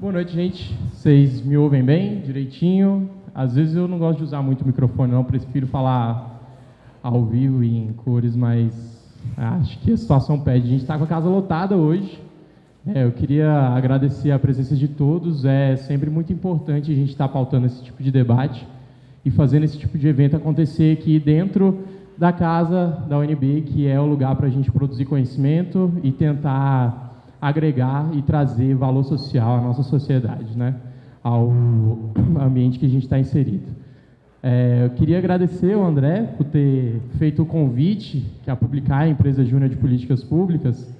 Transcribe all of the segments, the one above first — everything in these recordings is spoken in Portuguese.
Boa noite, gente. Vocês me ouvem bem, direitinho? Às vezes eu não gosto de usar muito o microfone, não. Prefiro falar ao vivo e em cores, mas acho que a situação pede. A gente está com a casa lotada hoje. Eu queria agradecer a presença de todos. É sempre muito importante a gente estar pautando esse tipo de debate e fazendo esse tipo de evento acontecer aqui dentro da casa da UNB, que é o lugar para a gente produzir conhecimento e tentar agregar e trazer valor social à nossa sociedade, né? Ao ambiente que a gente está inserido. Eu queria agradecer ao André por ter feito o convite que a Publicar, a empresa júnior de políticas públicas,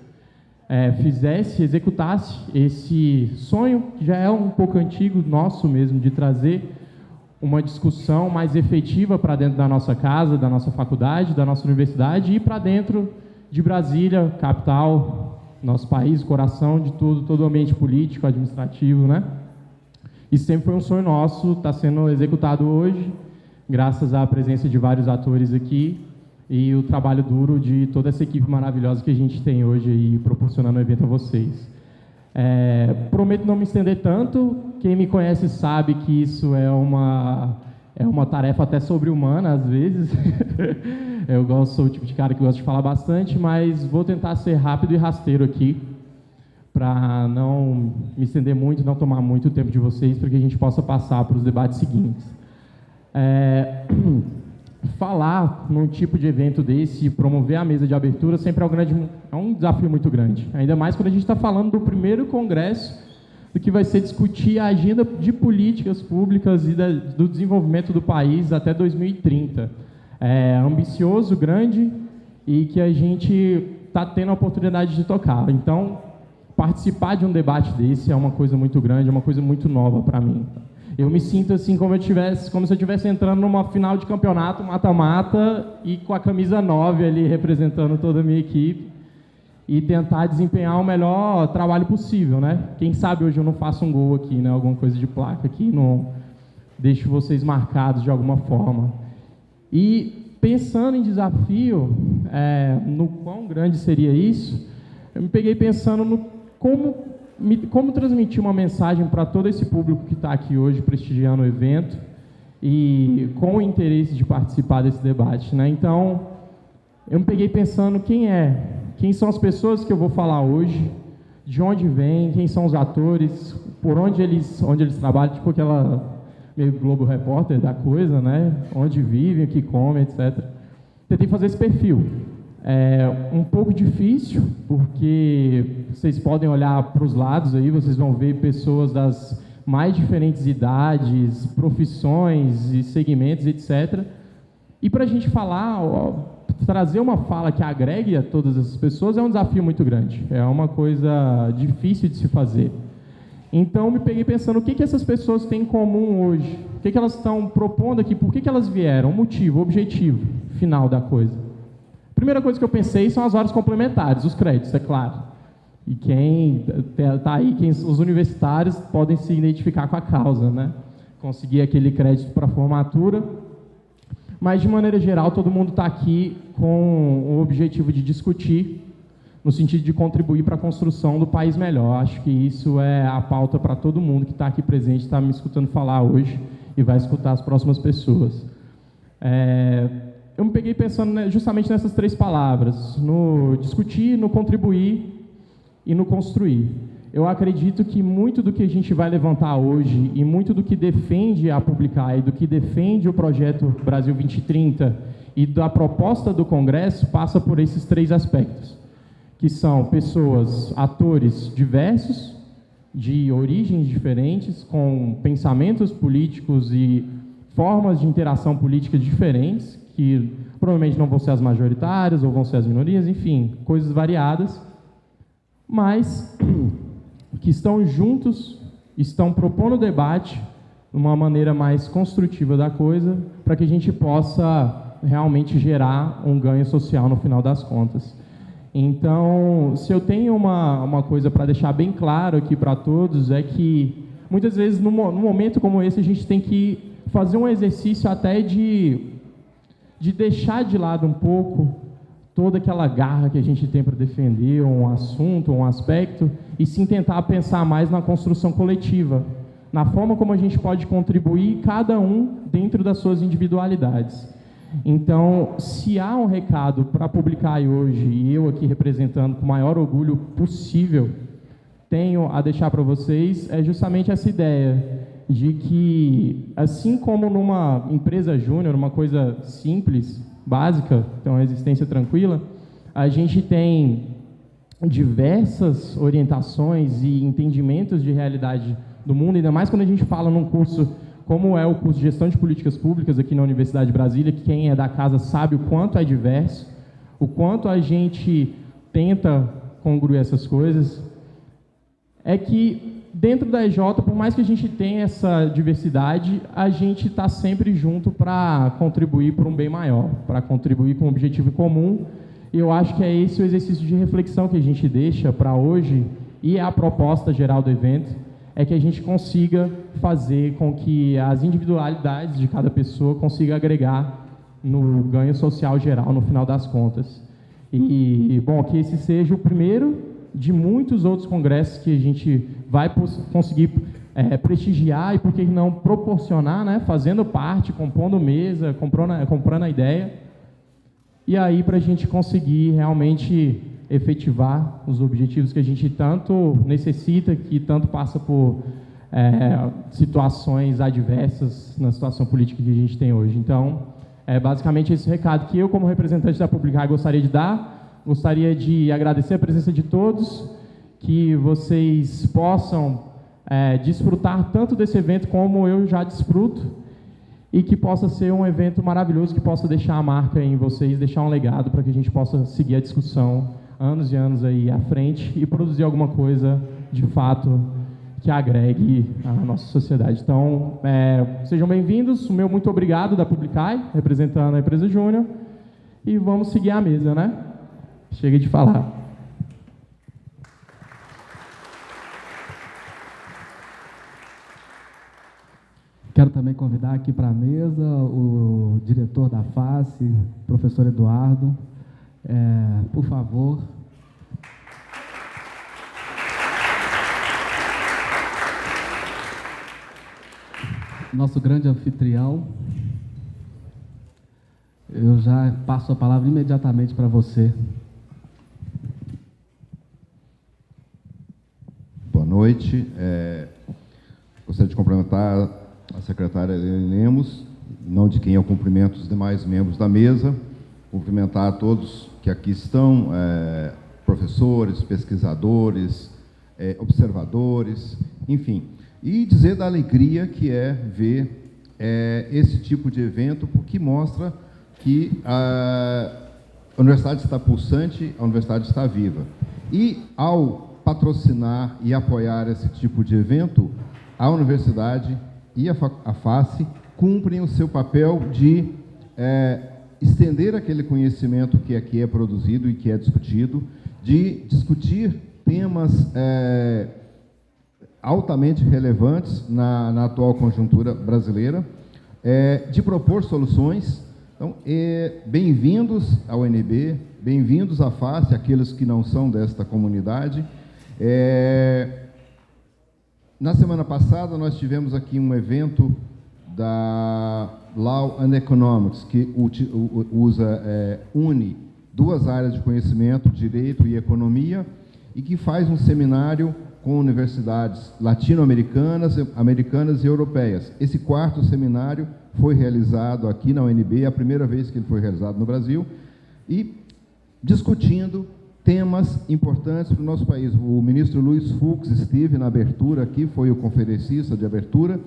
executasse esse sonho, que já é um pouco antigo, nosso mesmo, de trazer uma discussão mais efetiva para dentro da nossa casa, da nossa faculdade, da nossa universidade e para dentro de Brasília, capital, nosso país, coração de tudo, todo o ambiente político, administrativo, né? Isso sempre foi um sonho nosso, está sendo executado hoje, graças à presença de vários atores aqui e o trabalho duro de toda essa equipe maravilhosa que a gente tem hoje aí, proporcionando o evento a vocês. Prometo não me estender tanto. Quem me conhece sabe que isso é uma tarefa até sobre-humana, às vezes. Sou o tipo de cara que gosta de falar bastante, mas vou tentar ser rápido e rasteiro aqui, para não me estender muito, não tomar muito o tempo de vocês, para que a gente possa passar para os debates seguintes. Falar num tipo de evento desse, promover a mesa de abertura, sempre é um desafio muito grande. Ainda mais quando a gente está falando do primeiro congresso, do que vai ser discutir a agenda de políticas públicas e do desenvolvimento do país até 2030. É ambicioso, grande, e que a gente está tendo a oportunidade de tocar. Então, participar de um debate desse é uma coisa muito grande, é uma coisa muito nova para mim. Eu me sinto assim como se eu estivesse entrando numa final de campeonato, mata-mata, e com a camisa 9 ali representando toda a minha equipe, e tentar desempenhar o melhor trabalho possível, né? Quem sabe hoje eu não faço um gol aqui, né? Alguma coisa de placa aqui, não deixo vocês marcados de alguma forma. E pensando em desafio, no quão grande seria isso, eu me peguei pensando no como transmitir uma mensagem para todo esse público que está aqui hoje prestigiando o evento e com o interesse de participar desse debate, né? Então, eu me peguei pensando quem são as pessoas que eu vou falar hoje, de onde vêm, quem são os atores, por onde eles trabalham, tipo aquela meio Globo Repórter da coisa, né? Onde vivem, o que comem, etc. Tentei fazer esse perfil. Um pouco difícil, porque vocês podem olhar para os lados aí, vocês vão ver pessoas das mais diferentes idades, profissões e segmentos, etc. E para a gente falar, trazer uma fala que agregue a todas essas pessoas é um desafio muito grande, é uma coisa difícil de se fazer. Então, me peguei pensando o que essas pessoas têm em comum hoje, o que elas estão propondo aqui, por que elas vieram, o motivo, o objetivo final da coisa. A primeira coisa que eu pensei são as horas complementares, os créditos, é claro. E quem está aí, os universitários podem se identificar com a causa, né? Conseguir aquele crédito para a formatura. Mas, de maneira geral, todo mundo está aqui com o objetivo de discutir, no sentido de contribuir para a construção do país melhor. Acho que isso é a pauta para todo mundo que está aqui presente, está me escutando falar hoje e vai escutar as próximas pessoas. Eu me peguei pensando justamente nessas três palavras, no discutir, no contribuir e no construir. Eu acredito que muito do que a gente vai levantar hoje e muito do que defende a Publicar e do que defende o projeto Brasil 2030 e da proposta do Congresso passa por esses três aspectos, que são pessoas, atores diversos, de origens diferentes, com pensamentos políticos e formas de interação política diferentes, que provavelmente não vão ser as majoritárias ou vão ser as minorias, enfim, coisas variadas, mas que estão juntos, estão propondo o debate de uma maneira mais construtiva da coisa, para que a gente possa realmente gerar um ganho social no final das contas. Então, se eu tenho uma coisa para deixar bem claro aqui para todos, é que muitas vezes, num momento como esse, a gente tem que fazer um exercício até de deixar de lado um pouco toda aquela garra que a gente tem para defender um assunto, um aspecto, e sim tentar pensar mais na construção coletiva, na forma como a gente pode contribuir, cada um dentro das suas individualidades. Então, se há um recado para publicar aí hoje, e eu aqui representando com o maior orgulho possível, tenho a deixar para vocês, é justamente essa ideia de que, assim como numa empresa júnior, uma coisa simples, básica, então uma existência tranquila, a gente tem diversas orientações e entendimentos de realidade do mundo, ainda mais quando a gente fala num curso como é o curso de Gestão de Políticas Públicas aqui na Universidade de Brasília, que quem é da casa sabe o quanto é diverso, o quanto a gente tenta congruir essas coisas, é que dentro da EJ, por mais que a gente tenha essa diversidade, a gente está sempre junto para contribuir para um bem maior, para contribuir com um objetivo comum, e eu acho que é esse o exercício de reflexão que a gente deixa para hoje, e a proposta geral do evento, é que a gente consiga fazer com que as individualidades de cada pessoa consiga agregar no ganho social geral, no final das contas. E, bom, que esse seja o primeiro de muitos outros congressos que a gente vai conseguir prestigiar e, por que não, proporcionar, né, fazendo parte, compondo mesa, comprando a ideia, e aí para a gente conseguir realmente efetivar os objetivos que a gente tanto necessita, que tanto passa por situações adversas na situação política que a gente tem hoje. Então, basicamente esse recado que eu, como representante da Publicar, gostaria de dar. Gostaria de agradecer a presença de todos, que vocês possam desfrutar tanto desse evento como eu já desfruto, e que possa ser um evento maravilhoso, que possa deixar a marca em vocês, deixar um legado para que a gente possa seguir a discussão anos e anos aí à frente e produzir alguma coisa, de fato, que agregue a nossa sociedade. Então, sejam bem-vindos. O meu muito obrigado da Publicai, representando a empresa Júnior, e vamos seguir a mesa, né? Chega de falar. Quero também convidar aqui para a mesa o diretor da FACE, professor Eduardo. Por favor. Nosso grande anfitrião. Eu já passo a palavra imediatamente para você. Boa noite. Gostaria de cumprimentar a secretária Helene Lemos, em nome de quem eu cumprimento os demais membros da mesa, cumprimentar a todos que aqui estão, professores, pesquisadores, observadores, enfim, e dizer da alegria que é ver esse tipo de evento, porque mostra que a universidade está pulsante, a universidade está viva. E, ao patrocinar e apoiar esse tipo de evento, a universidade e a FACE cumprem o seu papel de estender aquele conhecimento que aqui é produzido e que é discutido, de discutir temas altamente relevantes na atual conjuntura brasileira, de propor soluções. Então, bem-vindos ao UNB, bem-vindos à FACE, aqueles que não são desta comunidade. Na semana passada, nós tivemos aqui um evento da Law and Economics, que une duas áreas de conhecimento, direito e economia, e que faz um seminário com universidades latino-americanas, americanas e europeias. Esse quarto seminário foi realizado aqui na UNB, é a primeira vez que ele foi realizado no Brasil, e discutindo temas importantes para o nosso país. O ministro Luiz Fux esteve na abertura aqui, foi o conferencista de abertura.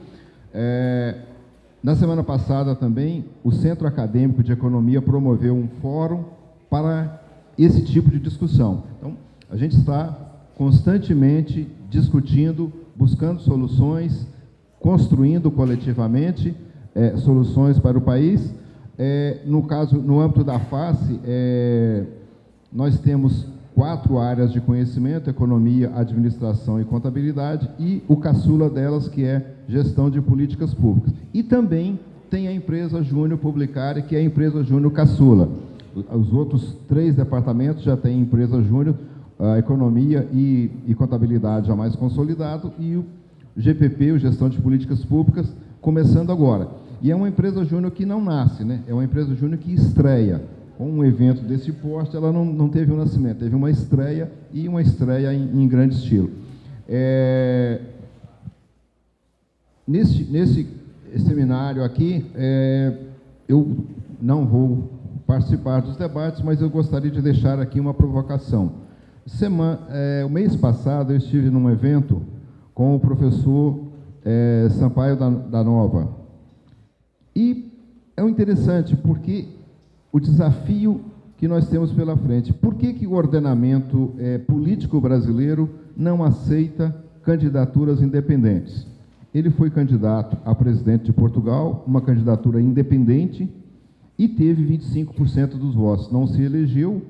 Na semana passada também, o Centro Acadêmico de Economia promoveu um fórum para esse tipo de discussão. Então, a gente está constantemente discutindo, buscando soluções, construindo coletivamente soluções para o país. No caso, no âmbito da FACE, nós temos 4 áreas de conhecimento: economia, administração e contabilidade, e o caçula delas, que é gestão de políticas públicas. E também tem a empresa Júnior Publicare, que é a empresa Júnior Caçula. Os outros 3 departamentos já têm empresa júnior, a economia e contabilidade já mais consolidado, e o GPP, o Gestão de Políticas Públicas, começando agora. E é uma empresa júnior que não nasce, né? É uma empresa júnior que estreia. Com um evento desse porte, ela não teve um nascimento, teve uma estreia, e uma estreia em grande estilo. Nesse seminário aqui, eu não vou participar dos debates, mas eu gostaria de deixar aqui uma provocação. O mês passado, eu estive num evento com o professor Sampaio da Nova. E é interessante, porque o desafio que nós temos pela frente. Por que o ordenamento político brasileiro não aceita candidaturas independentes? Ele foi candidato a presidente de Portugal, uma candidatura independente, e teve 25% dos votos. Não se elegeu,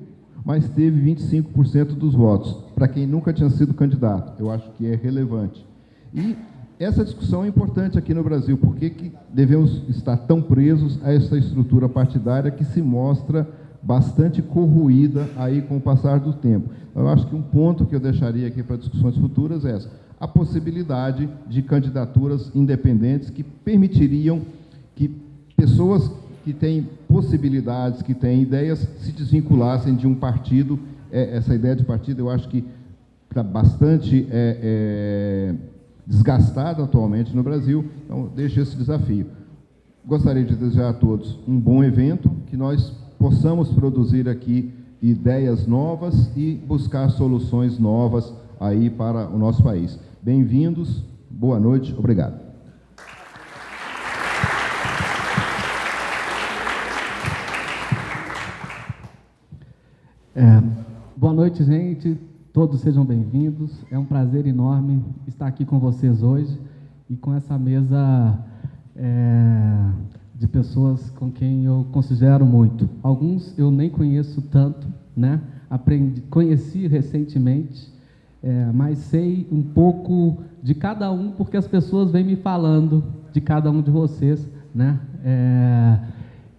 mas teve 25% dos votos, para quem nunca tinha sido candidato. Eu acho que é relevante. E essa discussão é importante aqui no Brasil. Por que devemos estar tão presos a essa estrutura partidária que se mostra bastante corroída aí com o passar do tempo? Eu acho que um ponto que eu deixaria aqui para discussões futuras é a possibilidade de candidaturas independentes que permitiriam que pessoas que têm possibilidades, que têm ideias, se desvinculassem de um partido. Essa ideia de partido, eu acho que está bastante desgastada atualmente no Brasil. Então, deixo esse desafio. Gostaria de desejar a todos um bom evento, que nós possamos produzir aqui ideias novas e buscar soluções novas aí para o nosso país. Bem-vindos, boa noite, obrigado. Boa noite, gente. Todos sejam bem-vindos. É um prazer enorme estar aqui com vocês hoje e com essa mesa de pessoas com quem eu considero muito. Alguns eu nem conheço tanto, né? Conheci recentemente, mas sei um pouco de cada um, porque as pessoas vêm me falando de cada um de vocês, né?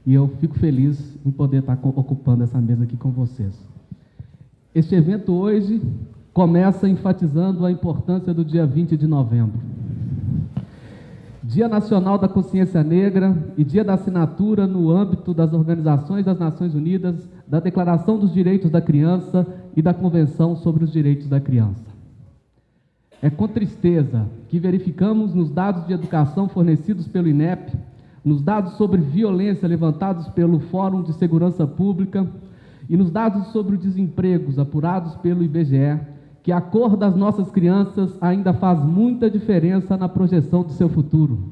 E eu fico feliz em poder estar ocupando essa mesa aqui com vocês. Este evento hoje começa enfatizando a importância do dia 20 de novembro. Dia Nacional da Consciência Negra e dia da assinatura no âmbito das Organizações das Nações Unidas, da Declaração dos Direitos da Criança e da Convenção sobre os Direitos da Criança. É com tristeza que verificamos nos dados de educação fornecidos pelo INEP, nos dados sobre violência levantados pelo Fórum de Segurança Pública e nos dados sobre o desemprego apurados pelo IBGE, que a cor das nossas crianças ainda faz muita diferença na projeção do seu futuro.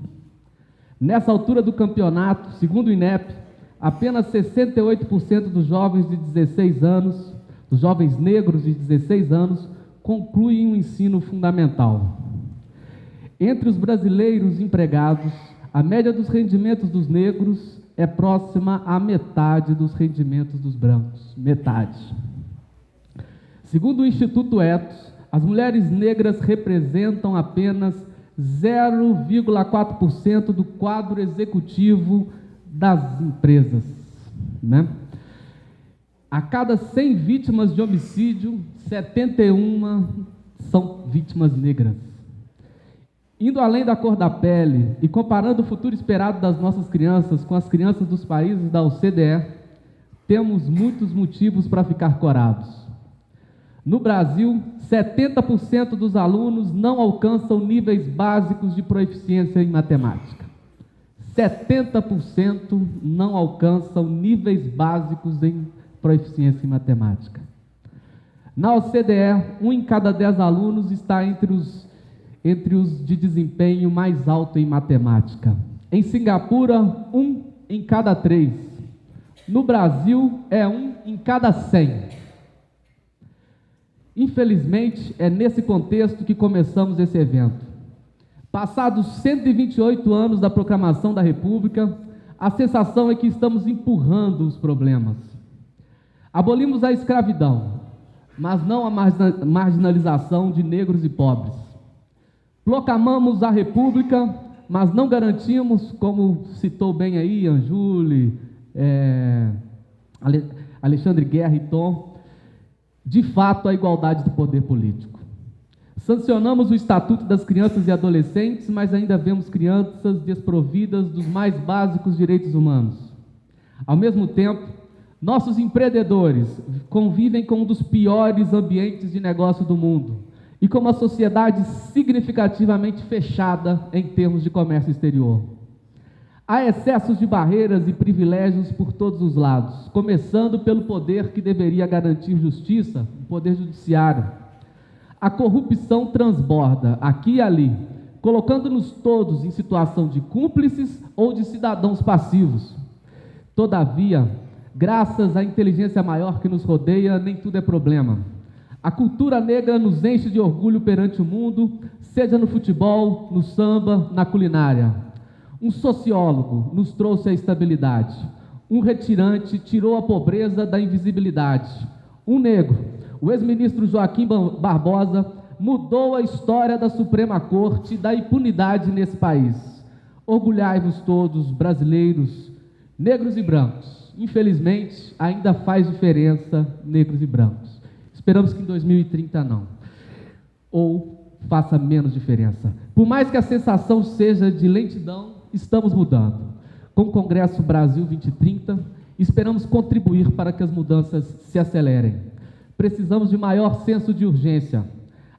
Nessa altura do campeonato, segundo o INEP, apenas 68% dos jovens de 16 anos, dos jovens negros de 16 anos, concluem o ensino fundamental. Entre os brasileiros empregados, a média dos rendimentos dos negros é próxima à metade dos rendimentos dos brancos, metade. Segundo o Instituto Etos, as mulheres negras representam apenas 0,4% do quadro executivo das empresas, né? A cada 100 vítimas de homicídio, 71 são vítimas negras. Indo além da cor da pele e comparando o futuro esperado das nossas crianças com as crianças dos países da OCDE, temos muitos motivos para ficar corados. No Brasil, 70% dos alunos não alcançam níveis básicos de proficiência em matemática. 70% não alcançam níveis básicos em proficiência em matemática. Na OCDE, 1 em cada 10 alunos está entre os de desempenho mais alto em matemática. Em Singapura, 1 em cada 3. No Brasil, é 1 em cada 100. Infelizmente, é nesse contexto que começamos esse evento. Passados 128 anos da proclamação da República, a sensação é que estamos empurrando os problemas. Abolimos a escravidão, mas não a marginalização de negros e pobres. Proclamamos a República, mas não garantimos, como citou bem aí Anjuli, Alexandre Guerra e Tom, de fato, a igualdade do poder político. Sancionamos o Estatuto das Crianças e Adolescentes, mas ainda vemos crianças desprovidas dos mais básicos direitos humanos. Ao mesmo tempo, nossos empreendedores convivem com um dos piores ambientes de negócio do mundo e com uma sociedade significativamente fechada em termos de comércio exterior. Há excessos de barreiras e privilégios por todos os lados, começando pelo poder que deveria garantir justiça, o poder judiciário. A corrupção transborda aqui e ali, colocando-nos todos em situação de cúmplices ou de cidadãos passivos. Todavia, graças à inteligência maior que nos rodeia, nem tudo é problema. A cultura negra nos enche de orgulho perante o mundo, seja no futebol, no samba, na culinária. Um sociólogo nos trouxe a estabilidade. Um retirante tirou a pobreza da invisibilidade. Um negro, o ex-ministro Joaquim Barbosa, mudou a história da Suprema Corte e da impunidade nesse país. Orgulhai-vos todos, brasileiros, negros e brancos. Infelizmente, ainda faz diferença negros e brancos. Esperamos que em 2030 não. Ou faça menos diferença. Por mais que a sensação seja de lentidão, estamos mudando. Com o Congresso Brasil 2030, esperamos contribuir para que as mudanças se acelerem. Precisamos de maior senso de urgência.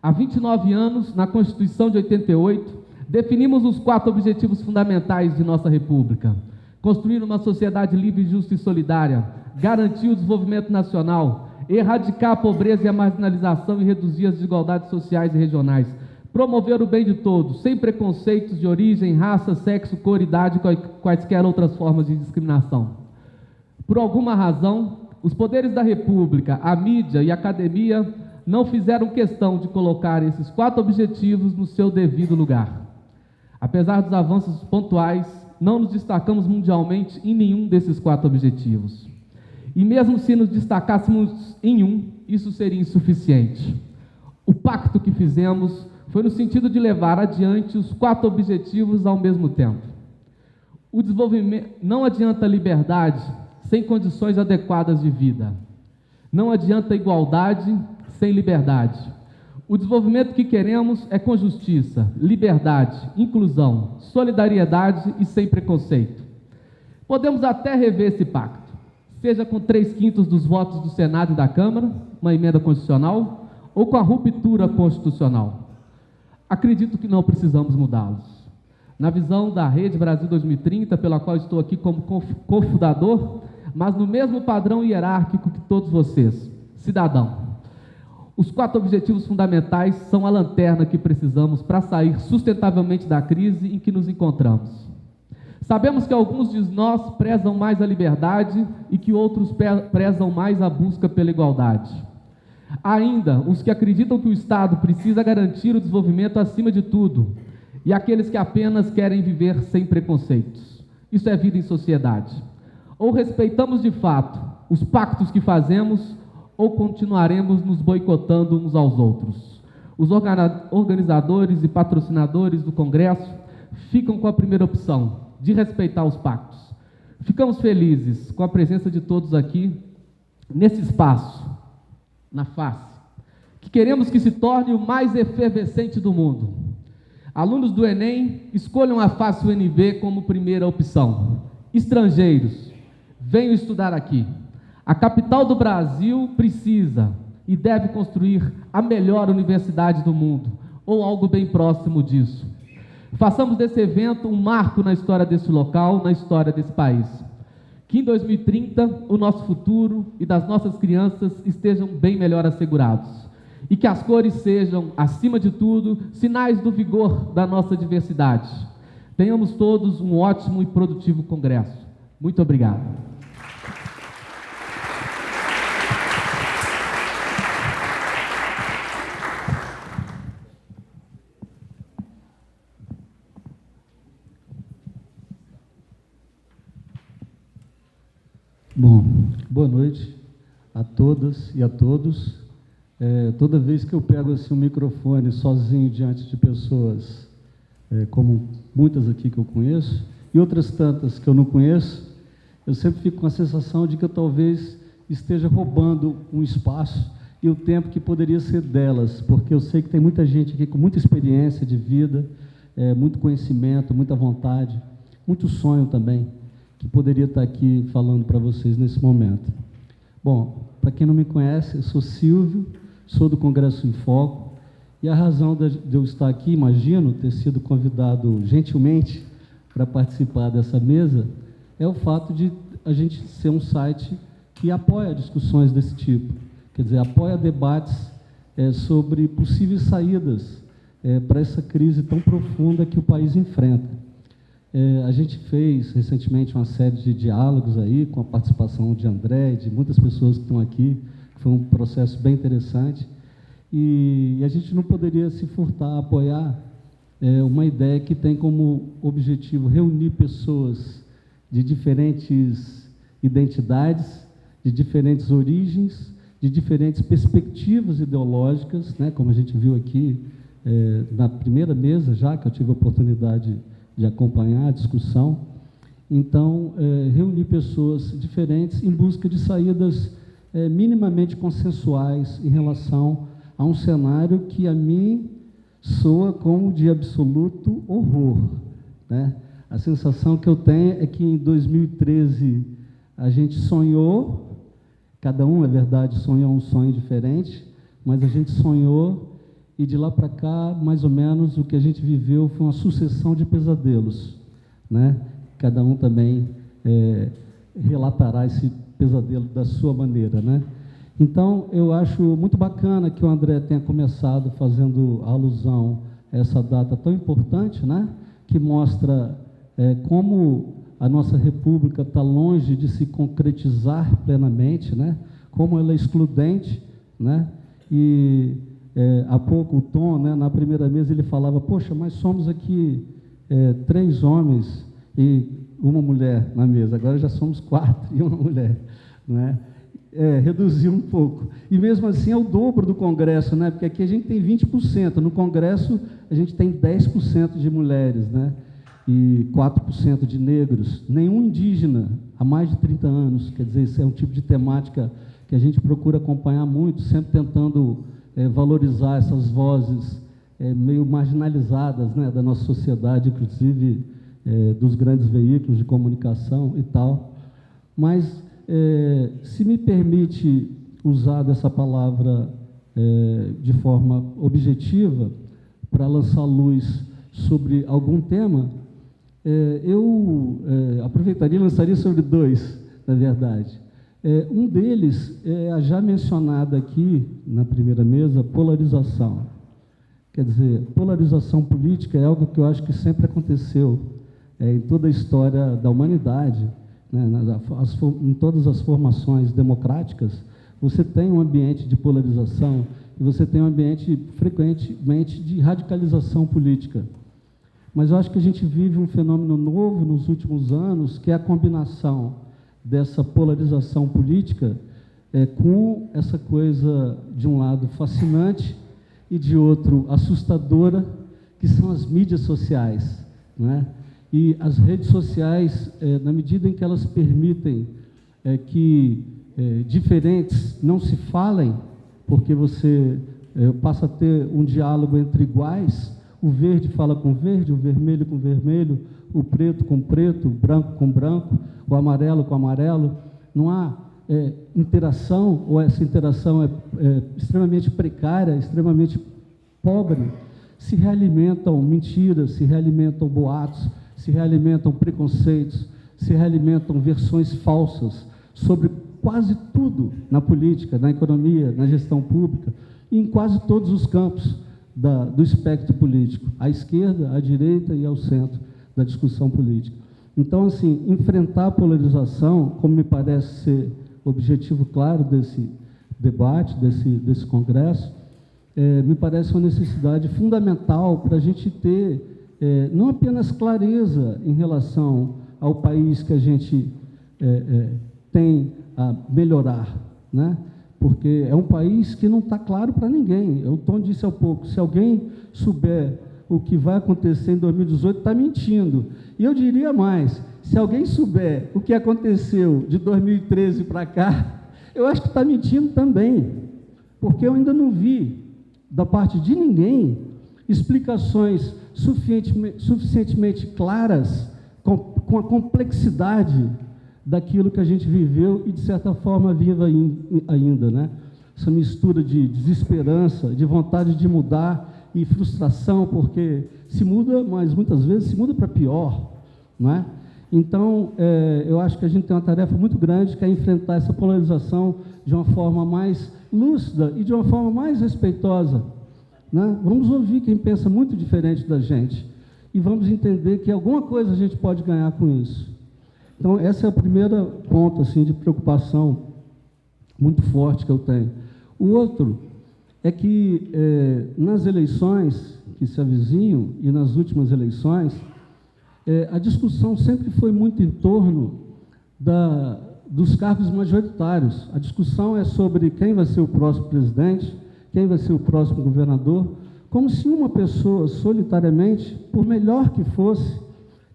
Há 29 anos, na Constituição de 88, definimos os 4 objetivos fundamentais de nossa República: construir uma sociedade livre, justa e solidária, garantir o desenvolvimento nacional, erradicar a pobreza e a marginalização e reduzir as desigualdades sociais e regionais, promover o bem de todos, sem preconceitos de origem, raça, sexo, cor, idade e quaisquer outras formas de discriminação. Por alguma razão, os poderes da República, a mídia e a academia não fizeram questão de colocar esses 4 objetivos no seu devido lugar. Apesar dos avanços pontuais, não nos destacamos mundialmente em nenhum desses 4 objetivos. E mesmo se nos destacássemos em um, isso seria insuficiente. O pacto que fizemos foi no sentido de levar adiante os 4 objetivos ao mesmo tempo. O desenvolvimento não adianta liberdade sem condições adequadas de vida. Não adianta igualdade sem liberdade. O desenvolvimento que queremos é com justiça, liberdade, inclusão, solidariedade e sem preconceito. Podemos até rever esse pacto, seja com 3/5 dos votos do Senado e da Câmara, uma emenda constitucional, ou com a ruptura constitucional. Acredito que não precisamos mudá-los. Na visão da Rede Brasil 2030, pela qual estou aqui como cofundador, mas no mesmo padrão hierárquico que todos vocês, cidadão. Os 4 objetivos fundamentais são a lanterna que precisamos para sair sustentavelmente da crise em que nos encontramos. Sabemos que alguns de nós prezam mais a liberdade e que outros prezam mais a busca pela igualdade. Há ainda os que acreditam que o Estado precisa garantir o desenvolvimento acima de tudo, e aqueles que apenas querem viver sem preconceitos. Isso é vida em sociedade. Ou respeitamos de fato os pactos que fazemos, ou continuaremos nos boicotando uns aos outros. Os organizadores e patrocinadores do Congresso ficam com a primeira opção, de respeitar os pactos. Ficamos felizes com a presença de todos aqui, nesse espaço, na face, que queremos que se torne o mais efervescente do mundo. Alunos do Enem, escolham a face UNB como primeira opção. Estrangeiros, venham estudar aqui. A capital do Brasil precisa e deve construir a melhor universidade do mundo, ou algo bem próximo disso. Façamos desse evento um marco na história desse local, na história desse país. Que em 2030 o nosso futuro e das nossas crianças estejam bem melhor assegurados. E que as cores sejam, acima de tudo, sinais do vigor da nossa diversidade. Tenhamos todos um ótimo e produtivo congresso. Muito obrigado. Bom, boa noite a todas e a todos. Toda vez que eu pego assim, um microfone sozinho diante de pessoas, como muitas aqui que eu conheço, e outras tantas que eu não conheço, eu sempre fico com a sensação de que eu talvez esteja roubando um espaço e o tempo que poderia ser delas, porque eu sei que tem muita gente aqui com muita experiência de vida, muito conhecimento, muita vontade, muito sonho também, que poderia estar aqui falando para vocês nesse momento. Bom, para quem não me conhece, eu sou Silvio, sou do Congresso em Foco, e a razão de eu estar aqui, imagino, ter sido convidado gentilmente para participar dessa mesa, é o fato de a gente ser um site que apoia discussões desse tipo, quer dizer, apoia debates sobre possíveis saídas para essa crise tão profunda que o país enfrenta. A gente fez recentemente uma série de diálogos aí, com a participação de André e de muitas pessoas que estão aqui, que foi um processo bem interessante, e a gente não poderia se furtar a apoiar uma ideia que tem como objetivo reunir pessoas de diferentes identidades, de diferentes origens, de diferentes perspectivas ideológicas, né, como a gente viu aqui na primeira mesa, já que eu tive a oportunidade de acompanhar a discussão. Então, reunir pessoas diferentes em busca de saídas minimamente consensuais em relação a um cenário que, a mim, soa como de absoluto horror, né? A sensação que eu tenho é que em 2013 a gente sonhou, cada um, é verdade, sonhou um sonho diferente, mas a gente sonhou e de lá para cá, mais ou menos, o que a gente viveu foi uma sucessão de pesadelos, né? Cada um também relatará esse pesadelo da sua maneira, né? Então, eu acho muito bacana que o André tenha começado fazendo alusão a essa data tão importante, né? Que mostra como a nossa República está longe de se concretizar plenamente, né? Como ela é excludente, né? E há pouco o Tom, né, na primeira mesa, ele falava, poxa, mas somos aqui 3 homens e uma mulher na mesa, agora já somos 4 e uma mulher, né? Reduziu um pouco. E mesmo assim é o dobro do Congresso, né? Porque aqui a gente tem 20%, no Congresso a gente tem 10% de mulheres, né? E 4% de negros, nenhum indígena há mais de 30 anos, quer dizer, isso é um tipo de temática que a gente procura acompanhar muito, sempre tentando valorizar essas vozes meio marginalizadas, né, da nossa sociedade, inclusive dos grandes veículos de comunicação e tal. Mas, se me permite usar dessa palavra de forma objetiva, para lançar luz sobre algum tema, eu aproveitaria e lançaria sobre 2, na verdade. Um deles é a já mencionada aqui, na primeira mesa, polarização. Quer dizer, polarização política é algo que eu acho que sempre aconteceu em toda a história da humanidade, né? Em todas as formações democráticas, você tem um ambiente de polarização e você tem um ambiente, frequentemente, de radicalização política. Mas eu acho que a gente vive um fenômeno novo nos últimos anos, que é a combinação dessa polarização política com essa coisa, de um lado, fascinante e, de outro, assustadora, que são as mídias sociais, né? E as redes sociais, na medida em que elas permitem que diferentes não se falem, porque você passa a ter um diálogo entre iguais, o verde fala com verde, o vermelho com vermelho, o preto com preto, o branco com branco, o amarelo com amarelo. Não há interação, ou essa interação é extremamente precária, extremamente pobre. Se realimentam mentiras, se realimentam boatos, se realimentam preconceitos, se realimentam versões falsas sobre quase tudo na política, na economia, na gestão pública, e em quase todos os campos do espectro político, à esquerda, à direita e ao centro da discussão política. Então, assim, enfrentar a polarização, como me parece ser objetivo claro desse debate, desse congresso, me parece uma necessidade fundamental para a gente ter não apenas clareza em relação ao país que a gente tem a melhorar, né? Porque é um país que não está claro para ninguém. O Tom disse há pouco, se alguém souber o que vai acontecer em 2018, está mentindo. E eu diria mais, se alguém souber o que aconteceu de 2013 para cá, Eu acho que está mentindo também, porque eu ainda não vi, da parte de ninguém, explicações suficientemente claras, com a complexidade daquilo que a gente viveu e, de certa forma, vive ainda, né? Essa mistura de desesperança, de vontade de mudar e frustração, porque se muda, mas muitas vezes se muda para pior, não é? Então, eu acho que a gente tem uma tarefa muito grande, que é enfrentar essa polarização de uma forma mais lúcida e de uma forma mais respeitosa, né? Vamos ouvir quem pensa muito diferente da gente e vamos entender que alguma coisa a gente pode ganhar com isso. Então, essa é a primeira ponto assim, de preocupação muito forte que eu tenho. O outro é que, nas eleições que se avizinham e nas últimas eleições, a discussão sempre foi muito em torno dos cargos majoritários. A discussão é sobre quem vai ser o próximo presidente, quem vai ser o próximo governador, como se uma pessoa, solitariamente, por melhor que fosse,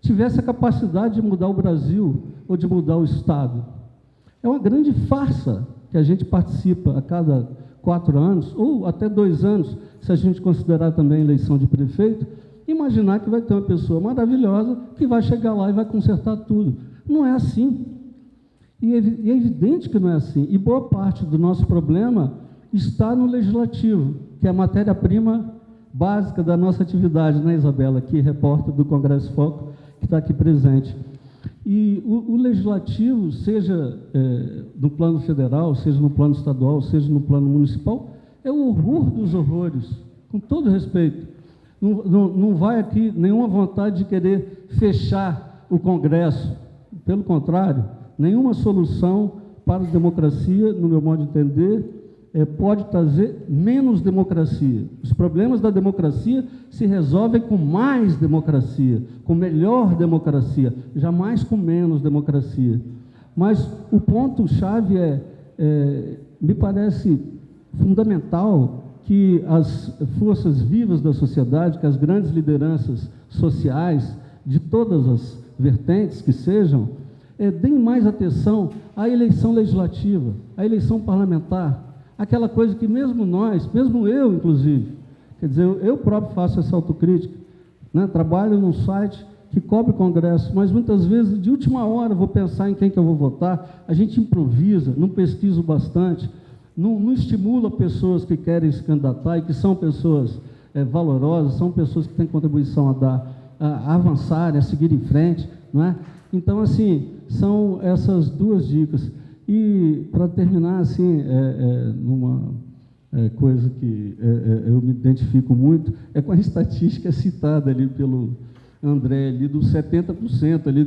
tivesse a capacidade de mudar o Brasil ou de mudar o Estado. É uma grande farsa que a gente participa a cada 4 anos, ou até 2 anos, se a gente considerar também a eleição de prefeito, imaginar que vai ter uma pessoa maravilhosa que vai chegar lá e vai consertar tudo. Não é assim. E é evidente que não é assim. E boa parte do nosso problema está no legislativo, que é a matéria-prima básica da nossa atividade, né, Isabela, aqui, repórter do Congresso Foco, que está aqui presente. E o legislativo, seja no plano federal, seja no plano estadual, seja no plano municipal, é o horror dos horrores, com todo respeito. Não vai aqui nenhuma vontade de querer fechar o Congresso. Pelo contrário, nenhuma solução para a democracia, no meu modo de entender, pode trazer menos democracia. Os problemas da democracia se resolvem com mais democracia, com melhor democracia, jamais com menos democracia. Mas o ponto-chave me parece fundamental que as forças vivas da sociedade, que as grandes lideranças sociais, de todas as vertentes que sejam, deem mais atenção à eleição legislativa, à eleição parlamentar, aquela coisa que mesmo nós, mesmo eu, inclusive, quer dizer, eu próprio faço essa autocrítica, né? Trabalho num site que cobre congresso, mas muitas vezes, de última hora, vou pensar em quem que eu vou votar, a gente improvisa, não pesquisa bastante, não estimula pessoas que querem se candidatar e que são pessoas valorosas, são pessoas que têm contribuição a dar, a avançarem, a seguir em frente, não é? Então, assim, são essas 2 dicas. E, para terminar, assim, numa coisa que eu me identifico muito, é com a estatística citada ali pelo André, ali dos 70% ali,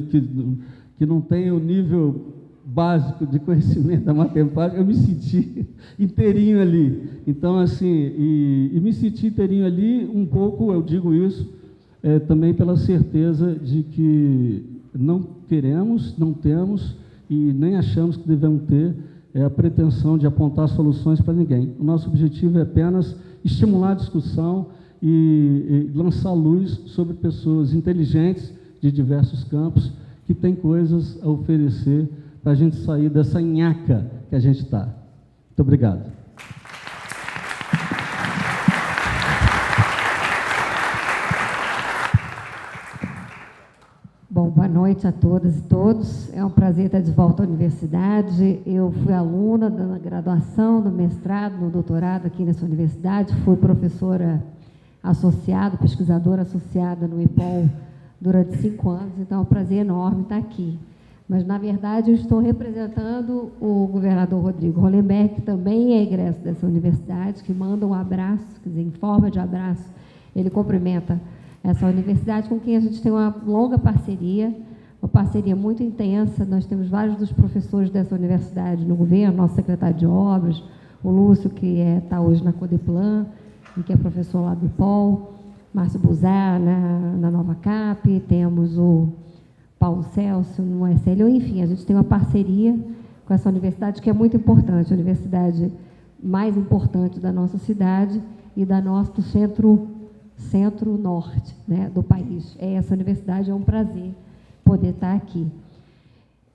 que não tem o nível básico de conhecimento da matemática. Eu me senti inteirinho ali. Então, assim, e me senti inteirinho ali um pouco, eu digo isso, também pela certeza de que não queremos, não temos e nem achamos que devemos ter a pretensão de apontar soluções para ninguém. O nosso objetivo é apenas estimular a discussão e lançar luz sobre pessoas inteligentes de diversos campos que têm coisas a oferecer para a gente sair dessa nhaca que a gente está. Muito obrigado. Bom, boa noite a todas e todos. É um prazer estar de volta à universidade. Eu fui aluna da graduação, do mestrado, no doutorado aqui nessa universidade. Fui professora associada, pesquisadora associada no IPOL durante 5 anos. Então, é um prazer enorme estar aqui. Mas, na verdade, eu estou representando o governador Rodrigo Hollenberg, que também é egresso dessa universidade, que manda um abraço, quer dizer, em forma de abraço, ele cumprimenta essa universidade, com quem a gente tem uma longa parceria, uma parceria muito intensa. Nós temos vários dos professores dessa universidade no governo, nosso secretário de obras, o Lúcio, que está hoje na Codeplan, e que é professor lá do IPOL, Márcio Buzar na Nova Cap, temos o Paulo Celso no SL, enfim, a gente tem uma parceria com essa universidade que é muito importante, a universidade mais importante da nossa cidade e do centro-norte, né, do país. Essa universidade, é um prazer poder estar aqui.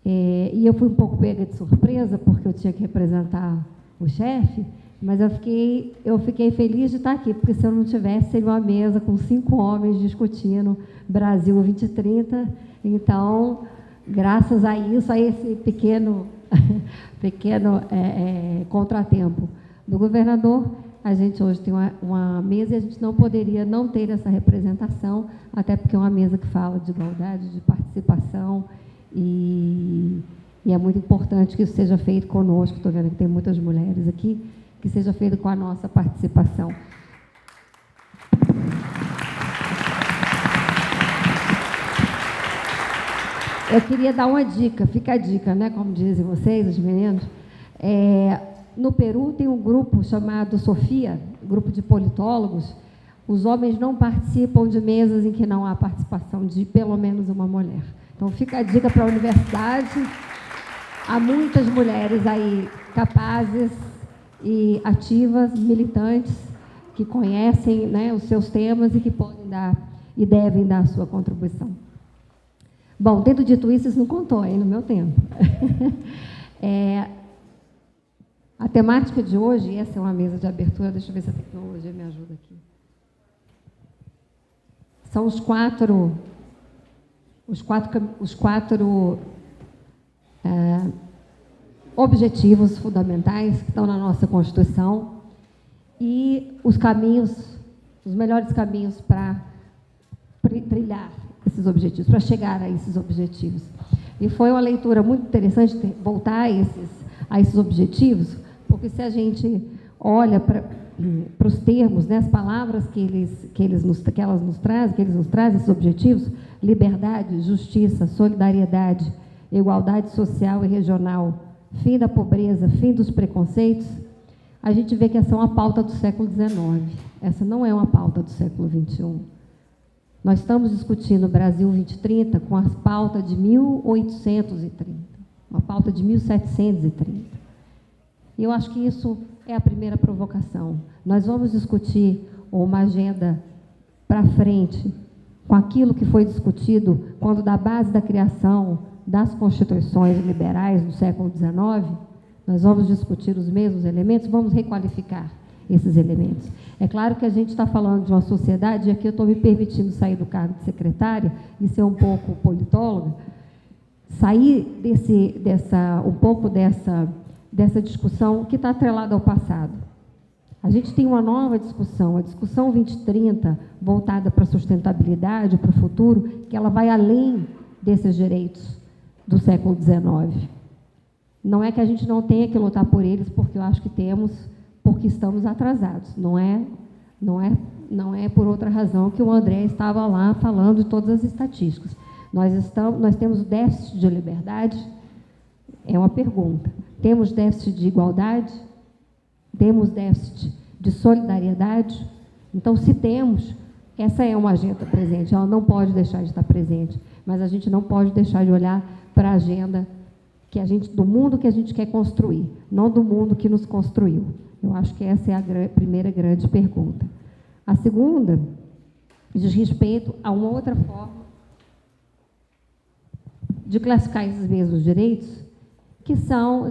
E eu fui um pouco pega de surpresa, porque eu tinha que representar o chefe, mas eu fiquei feliz de estar aqui, porque se eu não tivesse, seria uma mesa com 5 homens discutindo Brasil 2030. Então, graças a isso, a esse pequeno contratempo do governador, a gente hoje tem uma mesa e a gente não poderia não ter essa representação, até porque é uma mesa que fala de igualdade, de participação, e é muito importante que isso seja feito conosco. Estou vendo que tem muitas mulheres aqui, que seja feito com a nossa participação. Eu queria dar uma dica, fica a dica, né, como dizem vocês, os meninos. No Peru tem um grupo chamado SOFIA, grupo de politólogos. Os homens não participam de mesas em que não há participação de pelo menos uma mulher. Então, fica a dica para a universidade. Há muitas mulheres aí capazes e ativas, militantes, que conhecem, né, os seus temas e que podem dar e devem dar a sua contribuição. Bom, tendo dito isso não contou aí no meu tempo. A temática de hoje, essa é uma mesa de abertura, deixa eu ver se a tecnologia me ajuda aqui. São os quatro objetivos fundamentais que estão na nossa Constituição e os melhores caminhos para trilhar esses objetivos, para chegar a esses objetivos. E foi uma leitura muito interessante voltar a esses objetivos, porque se a gente olha para os termos, né, as palavras que eles nos trazem, esses objetivos: liberdade, justiça, solidariedade, igualdade social e regional, fim da pobreza, fim dos preconceitos, a gente vê que essa é uma pauta do século XIX. Essa não é uma pauta do século XXI. Nós estamos discutindo o Brasil 2030 com a pauta de 1830, uma pauta de 1730. E eu acho que isso é a primeira provocação. Nós vamos discutir uma agenda para frente com aquilo que foi discutido quando, da base da criação das constituições liberais do século XIX, nós vamos discutir os mesmos elementos, vamos requalificar esses elementos. É claro que a gente está falando de uma sociedade, e aqui eu estou me permitindo sair do cargo de secretária e ser um pouco politóloga, sair um pouco dessa discussão que está atrelada ao passado. A gente tem uma nova discussão, a discussão 2030, voltada para a sustentabilidade, para o futuro, que ela vai além desses direitos do século XIX. Não é que a gente não tenha que lutar por eles, porque eu acho que temos, porque estamos atrasados. Não é por outra razão que o André estava lá falando de todas as estatísticas. Nós temos déficit de liberdade? É uma pergunta. Temos déficit de igualdade? Temos déficit de solidariedade? Então, se temos, essa é uma agenda presente, ela não pode deixar de estar presente, mas a gente não pode deixar de olhar para a agenda do mundo que a gente quer construir, não do mundo que nos construiu. Eu acho que essa é a primeira grande pergunta. A segunda diz respeito a uma outra forma de classificar esses mesmos direitos, que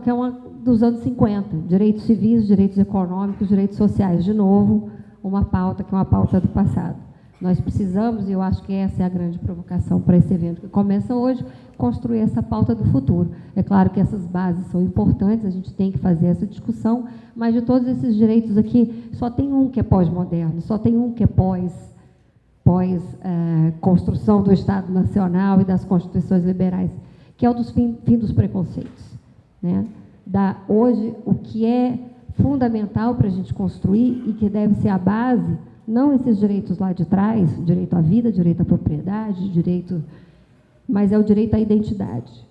é uma dos anos 50, direitos civis, direitos econômicos, direitos sociais. De novo, uma pauta que é uma pauta do passado. Nós precisamos, e eu acho que essa é a grande provocação para esse evento que começa hoje, construir essa pauta do futuro. É claro que essas bases são importantes, a gente tem que fazer essa discussão, mas de todos esses direitos aqui, só tem um que é pós-moderno, só tem um que é construção do Estado Nacional e das constituições liberais, que é o dos fim dos preconceitos. Né? Hoje, o que é fundamental para a gente construir e que deve ser a base, não esses direitos lá de trás, direito à vida, direito à propriedade, mas é o direito à identidade.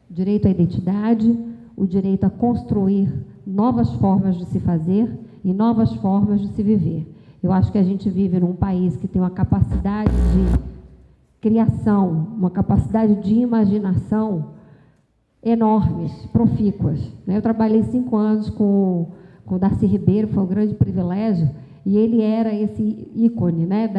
Direito à identidade, o direito a construir novas formas de se fazer e novas formas de se viver. Eu acho que a gente vive num país que tem uma capacidade de criação, uma capacidade de imaginação enormes, profícuas. Eu trabalhei 5 anos com o Darcy Ribeiro, foi um grande privilégio, e ele era esse ícone, né,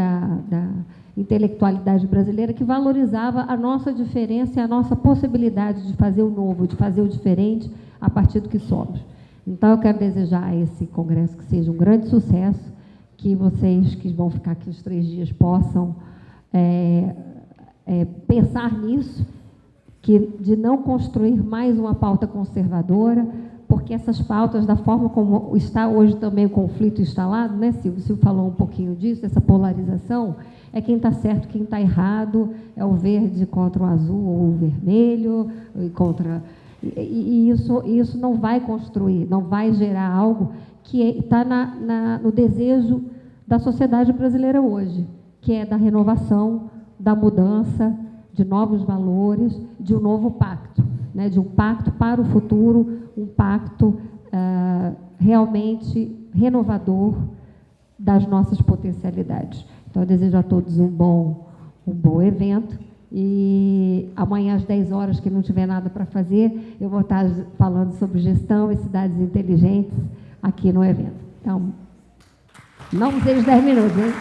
intelectualidade brasileira que valorizava a nossa diferença e a nossa possibilidade de fazer o novo, de fazer o diferente a partir do que somos. Então, eu quero desejar a esse congresso que seja um grande sucesso, que vocês que vão ficar aqui os 3 dias possam pensar nisso, de não construir mais uma pauta conservadora, porque essas pautas, da forma como está hoje também o conflito instalado, né, Silvio? O Silvio falou um pouquinho disso, essa polarização, é quem está certo, quem está errado, é o verde contra o azul ou o vermelho, e isso não vai construir, não vai gerar algo que está no desejo da sociedade brasileira hoje, que é da renovação, da mudança, de novos valores, de um novo pacto, né, de um pacto para o futuro, um pacto realmente renovador das nossas potencialidades. Então, eu desejo a todos um bom evento, e amanhã às 10 horas, que não tiver nada para fazer, eu vou estar falando sobre gestão e cidades inteligentes aqui no evento. Então, não usei os 10 minutos, hein?